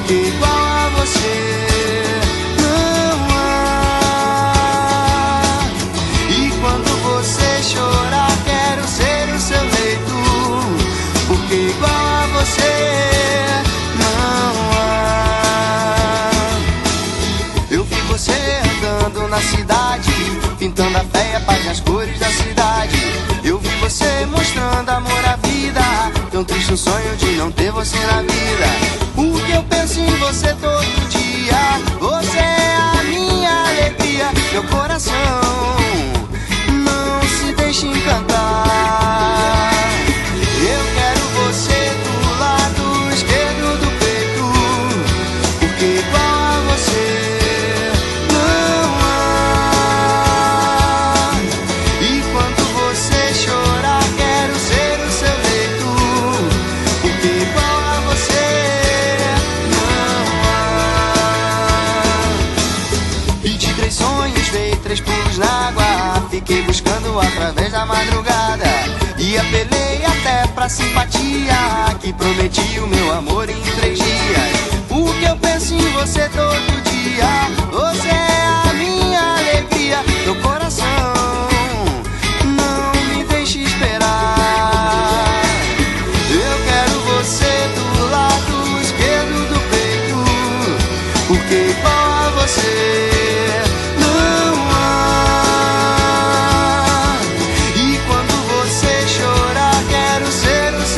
porque igual a você não há. E quando você chorar, quero ser o seu leito, porque igual a você não há. Eu vi você andando na cidade, pintando a fé e a paz nas cores da cidade. Eu vi você mostrando amor à vida, tão triste o sonho de não ter você na vida. O que eu penso em você todo dia, você é a minha alegria. Meu coração não se deixe encantar. Eu quero você do lado esquerdo do peito, porque igual a você não há. E quando você chorar, quero ser o seu leito, porque igual a você não há. Pedi 3 sonhos, dei 3 pulos na água, fiquei buscando através da madrugada e apelei até pra simpatia, que prometi o meu amor em 3 dias. O que eu penso em você todo dia, você é a minha alegria. Meu coração não me deixe esperar. Eu quero você do lado esquerdo do peito, porque